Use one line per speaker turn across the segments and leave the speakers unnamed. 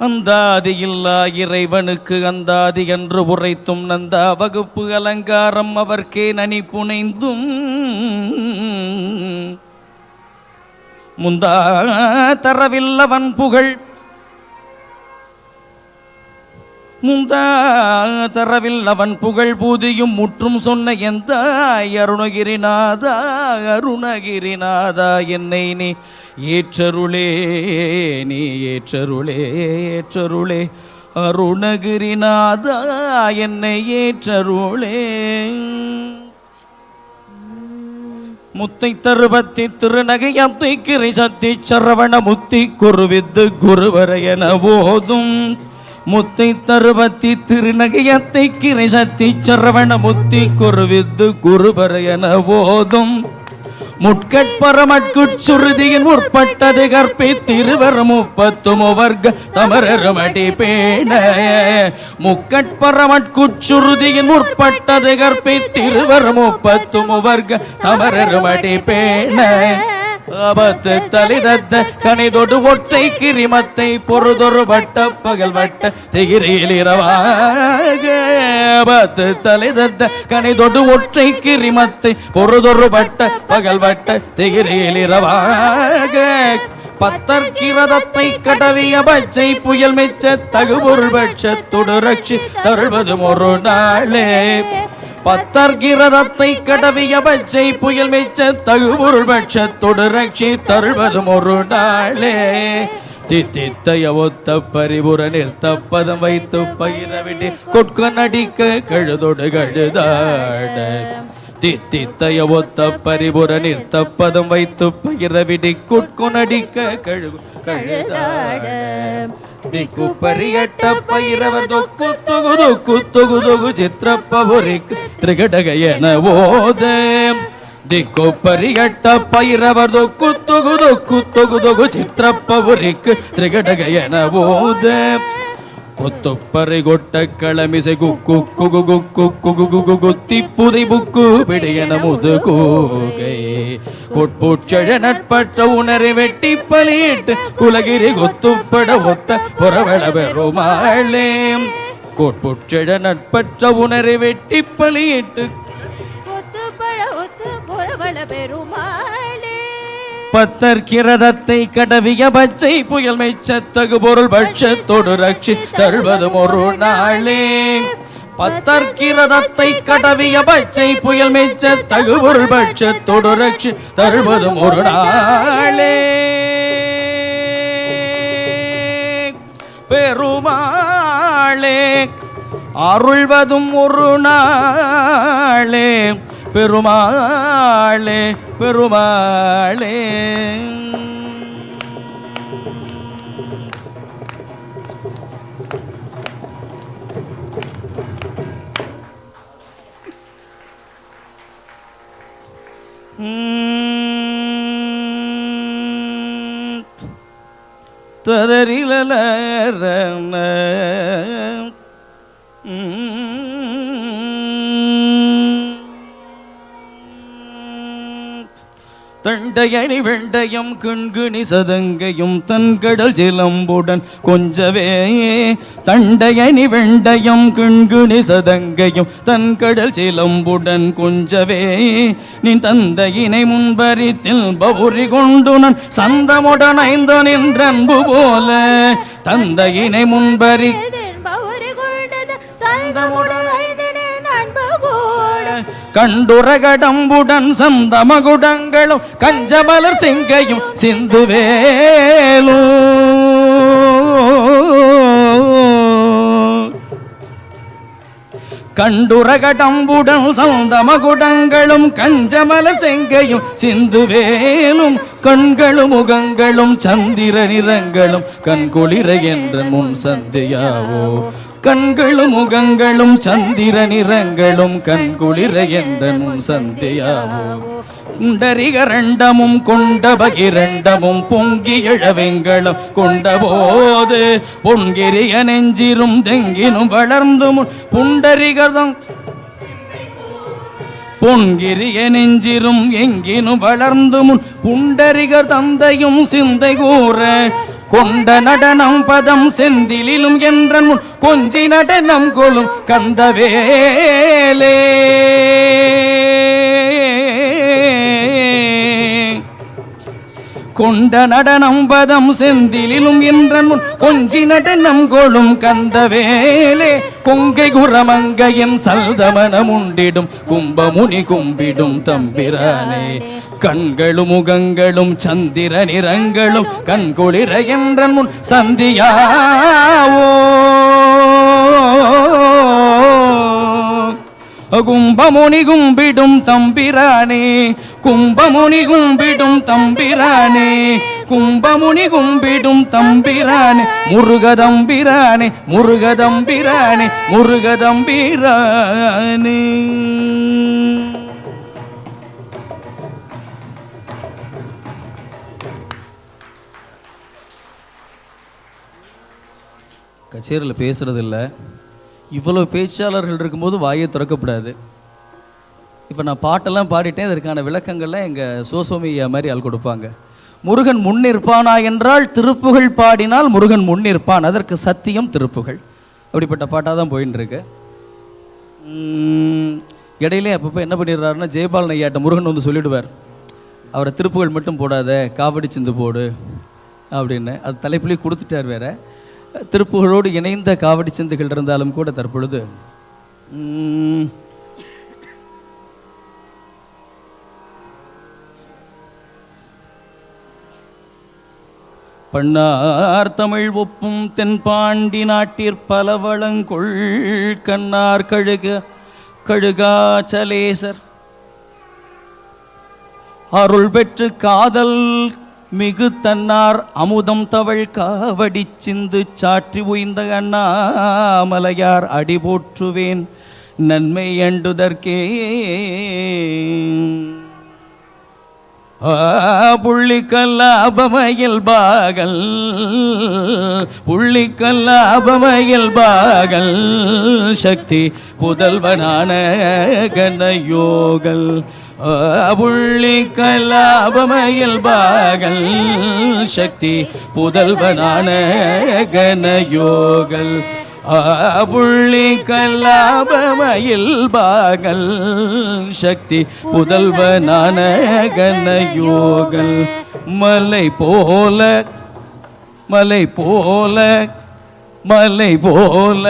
அந்தாதி இல்லா இறைவனுக்கு அந்தாதி என்று உரைத்தும் நந்தா வகுப்பு அலங்காரம் அவர்க்கே நனி புனைந்தும் முந்தா தரவில்லவன் புகழ் முந்தா தரவில் அவன் புகழ் பூதியும் முற்றும் சொன்ன எந்த அருணகிரிநாதா அருணகிரிநாதா என்னை நீ ஏற்றருளே நீ ஏற்றருளே ஏற்றருளே அருணகிரிநாதா என்னை ஏற்றருளே. முத்தை தருபத்தி திருநகையத்தை கிரை சத்தி சரவண முத்தி குருவித்து குருவரையன போதும் முத்தை தருபத்தி திருநகையத்தை கிரை சத்தி சரவண முத்தி குருவித்து குருவரையன போதும் முட்கட்பரமட்குச்சுருதியின் முற்பட்டது கற்பி திருவர் முப்பத்தும் வர்க்க தமரருமடி பேண முக்கட்பரமட்குச்சுருதியின் முற்பட்டது கற்பி திருவர் முப்பத்தும் வர்க்க தமரருமடி பேண ஆபத்து தலிதத்த கனிதொடு ஒற்றை கிரிமத்தை பொறுதொரு வட்ட பகல் வட்ட திகிரியில் இரவாக ஆபத்து தலிதத்த கனிதொடு ஒற்றை கிரிமத்தை பொறுதொரு வட்ட பகல் வட்ட திகிரியில் இரவாக பத்தர்கிரதத்தை கடவிய பச்சை புயல் மெச்ச தகுபொருள் பட்சத்தொடு ரட்சி தருள்வதும் ஒரு நாளே பத்தர்கிரதத்தை கடவிய பச்சை புயல் மெச்ச தகுபொருள் பட்சத்தொடு ரட்சி தருள்வதும் ஒரு நாளே தித்தித்தைய ஒத்த பரிபுர நிறுத்தப்பதம் வைத்து பயிரவிட்டு கொட்க நடிக்க கழுதொடு கழுதாட தித்தித்தைய ஒத்த பரிபுர நிறுத்தப்பதம் வைத்து பயிரவிடி கொட்க நடிக்க கழுதாட திக்கு பரியட்ட பயிரவர் தொக்கு தொகு தொக்கு தொகு தொகு சித்திரப்பபுரிக்கு திரிகடகையன ஓத திக்கு பரியட்ட பயிரவர் தொக்கு தொகு தொக்கு தொகு தொகு சித்திரப்பபுரிக்கு திரிகடகையன ஓத கொத்துப்பறை கொட்ட களமிசை குக்கு குகு குக்கு குகு குகு குத்தி புதை புக்கு பிடையன முது கூகை கொட்பூச்சழ நட்பற்ற உணரை வெட்டி பலியிட்டு குலகிரி கொத்துப்பட ஒத்த புறவள பெருமாளே கொட்பூச்சழ நட்பற்ற உணரை வெட்டி பலியிட்டு கொத்துப்பட ஒத்த புறவள பெருமாளே பத்தர்கிரதத்தை கடவிய பச்சை புயல் மெச்சத்தகு பொருள் பட்சத்தொடு ரட்சி தருள்வதும் ஒரு நாளே பத்தர்கிரதத்தை கடவிய பச்சை புயல் மெச்ச தகுபொருள் பட்சத்தொடு ரட்சி தருள்வதும் ஒரு நாளே பெருமாளே அருள்வதும் ஒரு நாளே பெருமாளே பெருமாளே. ததரிலல தண்டையணி வெண்டையும் கிண்கிணி சதங்கையும் தன்கடல் சிலம்புடன் கொஞ்சவே தண்டையணி வெண்டையும் கிண்கிணி சதங்கையும் தன்கடல் சிலம்புடன் கொஞ்சவே நீ தந்தையினை முன்பரித்தில் பவுரி கொண்டு நான் சந்தமுடன் ஐந்து நின்றன்பு போல தந்தையினை முன்பரி கண்டுரகடம்புடன் சந்தமகுடங்களும் கஞ்சமலர் செங்கையும் சிந்துவேலும் கண்டுரகடம்புடன் சந்தமகுடங்களும் கஞ்சமலர் செங்கையும் சிந்துவேலும் கண்களும் முகங்களும் சந்திர நிறங்களும் கண்குளிர என்ற முன் சந்தியாவோ கண்களும் முகங்களும் சந்திர நிறங்களும் கண்குளிர என்ற முன் சந்தியாவோ குண்டரிகரண்டமும் கொண்ட பகிரண்டமும் பொங்கி எழவெங்களும் கொண்டபோது பொன்கிரிய நெஞ்சிரும் தெங்கினும் வளர்ந்து முன் புண்டரிகதம் பொன்கிரிய நெஞ்சிரும் எங்கினும் வளர்ந்து முன் புண்டரிகர் தந்தையும் சிந்தை கூற கொண்ட நடனம் பதம் செந்திலும் என்ற முன் கொஞ்சி நடனம் கொள்ளும் கந்தவேலே கொண்ட நடனம் பதம் செந்திலும் என்ற முன் கொஞ்சி நடனம் கொள்ளும் கந்தவேலே கொங்கை குரமங்கையின் சல்தமனம் உண்டிடும் கும்பமுனி கும்பிடும் தம்பிரானே கண்களும் முகங்களும் சந்திர நிறங்களும் கண்குளிர என்ற முன் சந்தியாவோ கும்பமுனி கும்பிடும் தம்பிரானே கும்பமுனி கும்பிடும் தம்பிரானே கும்பமுனி கும்பிடும் தம்பிரானே முருகதம்பிரானே முருகதம்பிரானே முருகதம்பிரானே. கச்சேரியில் பேசுறதில்ல, இவ்வளோ பேச்சாளர்கள் இருக்கும்போது வாயை திறக்கப்படாது. இப்போ நான் பாட்டெல்லாம் பாடிட்டேன், இதற்கான விளக்கங்கள்லாம் எங்கள் சோசோமியா மாதிரி ஆள் கொடுப்பாங்க. முருகன் முன்னிற்பானா என்றால் திருப்புகழ் பாடினால் முருகன் முன்னிற்பான், அதற்கு சத்தியம் திருப்புகழ். அப்படிப்பட்ட பாட்டாக தான் போயின்னு இருக்கு. இடையிலே அப்பப்போ என்ன பண்ணிடுறாருன்னா ஜெயபாலன் ஐயாட்ட முருகன் வந்து சொல்லிவிடுவார், அவரை திருப்புகழ் மட்டும் போடாத காவடி சிந்து போடு அப்படின்னு. அது தலைப்புலேயே கொடுத்துட்டார். வேற திருப்புகளோடு இணைந்த காவடி சிந்துகள் இருந்தாலும் கூட தற்பொழுது பண்ணார் தமிழ் ஒப்பும் தென்பாண்டி நாட்டிற் பலவளங்கொள் கண்ணார் கழுகாச்சலேசர் அருள் பெற்று காதல் மிகு தன்னார் அமுதம் தவள் காவடி சிந்து சாற்றி உய்ந்த அண்ணாமலையார் அடி போற்றுவேன் நன்மை அண்டுதற்கே. புள்ளிக்கல்லாபமயில் பாகல் புள்ளிக்கல்லாபமயில் பாகல் சக்தி புதல்வனான கனயோகல் புள்ளிக்கல்லாபமயில் பாகல் சக்தி புதல்வனான கனயோகல் புள்ளிக்கல்லாபமயில் பாகல் சக்தி புதல்வனான கனயோகல் மலை போல மலை போல மலை போல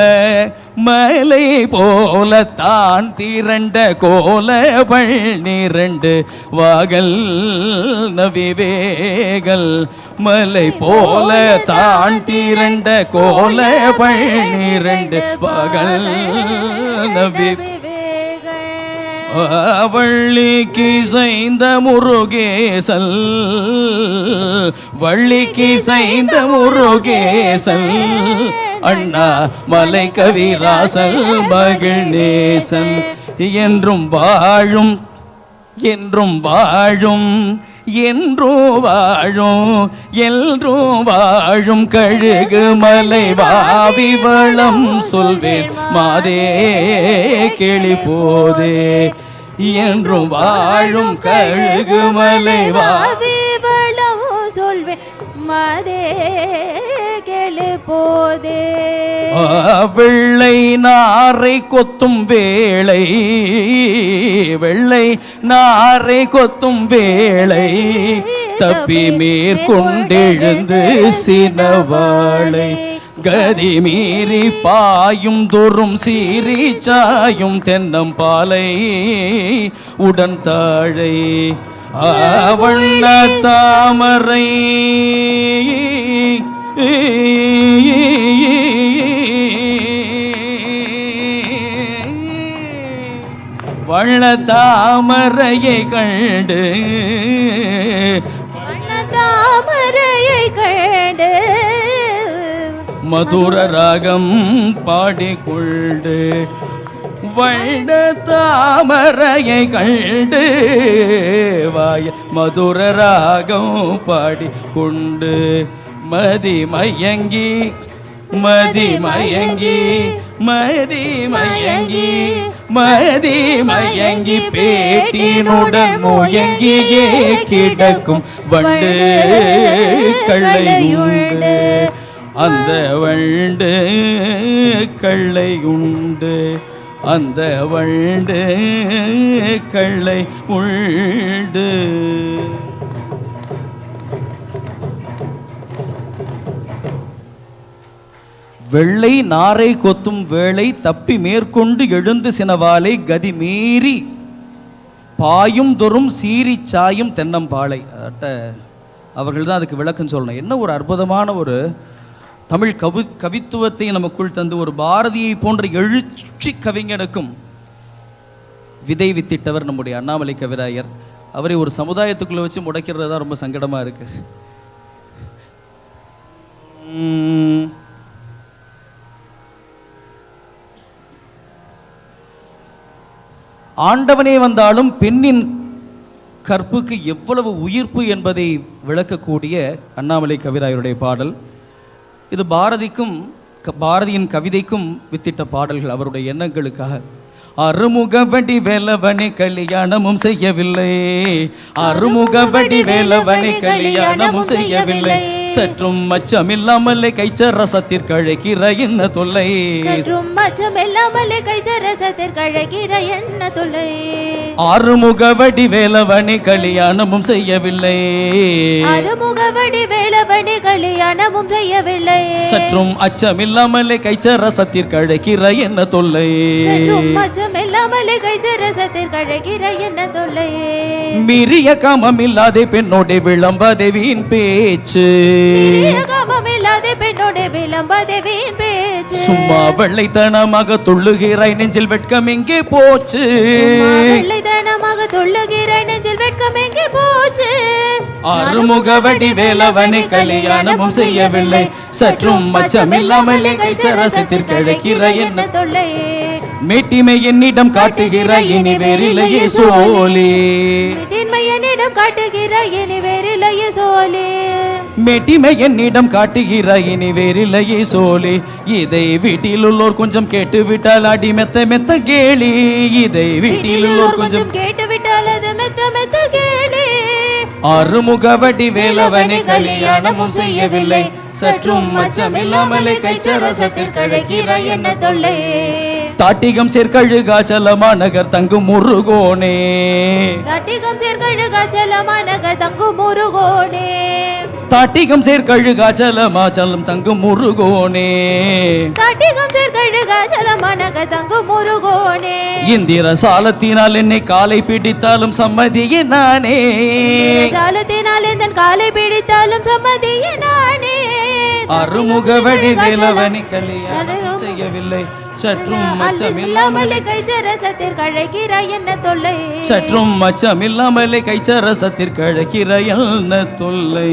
மலை போல தான் திரண்ட கோல பள்ளிரண்டு வாகல் நவிவேகல் மலை போல தான் திரண்ட கோல பள்ளிரண்டு வாகல் நவி வள்ளிக்கு செய்த முருகேசல் வள்ளிக்கு செய்த முருகேசல் அண்ணா மலை கவிராசல் மகிழ்நேசன் என்றும் வாழும் என்றும் வாழும் என்றும் வாழும் என்றும் வாழும் கழுகு மலை வாவி வளம் சொல்வேன் மாதே கிளி போதே என்றும் வாழும் கழுகு மலை வாவி வளம் சொல்வேன் மாதே கிளி போதே. வெள்ளை நாரை கொத்தும் வேளை வெள்ளை நாரை கொத்தும் வேளை தப்பி மேற்கொண்டெழுந்து சினவாளை கதி மீறி பாயும் தோறும் சீறி சாயும் தென்னம்பாலை உடன் தாழை வண்ண தாமரை வண்ண தாமரையை கண்டு தாமரையை கண்டு மதுர ராகம் பாடிக்கொண்டு வண்ண தாமரையை கண்டு வாய மதுர ராகம் பாடிக்கொண்டு மதி மயங்கி மதி மயங்கி மதி மயங்கி மதி மயங்கி பேட்டினுடன் முயங்கியே கிடக்கும் வண்டு கள்ளையுண்டு, அந்த வண்டு கள்ளையுண்டு, அந்த வண்டு கள்ளை உண்டு. வெள்ளை நாரை கொத்தும் வேளை தப்பி மேற்கொண்டு எழுந்து சினவாலை கதி மீறி பாயும் தொறும் சீறி சாயும் தென்னம்பாளை. அவர்கள் தான் அதுக்கு விளக்கம் சொல்லணும். என்ன ஒரு அற்புதமான ஒரு தமிழ் கவித்துவத்தை நமக்குள் தந்து ஒரு பாரதியை போன்ற எழுச்சி கவிஞனுக்கும் விதை வித்திட்டவர் நம்முடைய அண்ணாமலை கவிராயர். அவரை ஒரு சமுதாயத்துக்குள்ள வச்சு முடைக்கிறது தான் ரொம்ப சங்கடமா இருக்கு. ஆண்டவனே வந்தாலும் பெண்ணின் கற்புக்கு எவ்வளவு உயிர்ப்பு என்பதை விளக்கக்கூடிய அண்ணாமலை கவிராயருடைய பாடல் இது. பாரதியின் கவிதைக்கும் வித்திட்ட பாடல்கள் அவருடைய எண்ணங்களுக்காக. அருமுகவடி வேலவனை கல்யாணமும் செய்யவில்லை, அருமுகவடி வேலவனை கல்யாணமும் செய்யவில்லை, சற்றும் மச்சமில்லாமலே கைச்சரசத்திற்கு அழைக்கிற என்ன தொல்லை,
சற்றும் மச்சமில்லாமலே கைச்சரசத்திற்கு அழைக்கிற என்ன தொல்லை.
ஆறுமுகவடி வேலவனை கல்யாணமும் செய்யவில்லை,
ஆறுமுகவடி வேலவனை கல்யாணமும் செய்யவில்லை,
சற்றும் அச்சமில்லாமலே கைச்சரசத்திற்கு அழைக்கிற என்ன தொல்லை,
சற்றும் மச்சமில்லாமலே கைச்சரசத்திற்கு அழைக்கிற என்ன தொல்லை.
மீறிய காமம் இல்லாதே பெண்ணோட விளம்பாதே வீண் பேச்சு, சும்மா வெள்ளைத்தனமாக துள்ளுகிறாய் நெஞ்சில் வெட்கம் எங்கே போச்சு,
வெள்ளைத்தனமாக துள்ளுகிறாய் நெஞ்சில் வெட்கம் எங்கே போச்சு.
ஆறுமுகவடி வேலவனை கல்யாணமும் செய்யவில்லை, சற்றும் மச்சமில்லாமலே கைச்சரசத்திற்கு அழைக்கிற என்ன
தொல்லை.
மேட்டிமை என்னிடம் காட்டுகிற இனி வேறில்லையே சோலே,
என்னிடம் காட்டுகிற இனி வேறில்லையே சோலே,
மேட்டிமை என்னிடம் காட்டுகிற இனி வேறில்லையே சோலே. இதை வீட்டில் உள்ளோர் கொஞ்சம் கேட்டு விட்டால் அடி மெத்த மெத்த கேளி, இதை வீட்டில் உள்ளோர் கொஞ்சம்
கேட்டு விட்டால் அது மெத்த மெத்த கேளி.
ஆறுமுகவடி வேலவனை கல்யாணமும் செய்யவில்லை, சற்றும் மச்சமில்லாமலே கைச்சரசத்திற்கு அழைக்கிற என்ன தொல்லை. தாட்டிகம் சேர்கழுகாச்சலமா நகர் தங்கும் முருகோனே,
தாட்டிகம் சேர்கழுகாச்சலமா நகர் தங்கும் முருகோனே,
தாட்டிகம் சேர்கழுகாச்சலமா சலம் தங்கும் முருகோனே,
தாட்டிகம் சேர்கழுகாச்சலமா நகர் தங்கும் முருகோனே.
இந்திர சாலத்தினால் என்னை காலை பிடித்தாலும் சம்மதியே நானே,
சாலத்தினால் என் காலை பிடித்தாலும் சம்மதியே நானே.
அருமுகவடி வேலவனை கல்யாணம் செய்யவில்லை, சற்றும்
மச்சமில்லாமலே கைச்சரசத்திற்கு அழைக்கிற என்ன தொல்லை,
சற்றும் மச்சமில்லாமலே கைச்சரசத்திற்கு அழைக்கிற என்ன தொல்லை.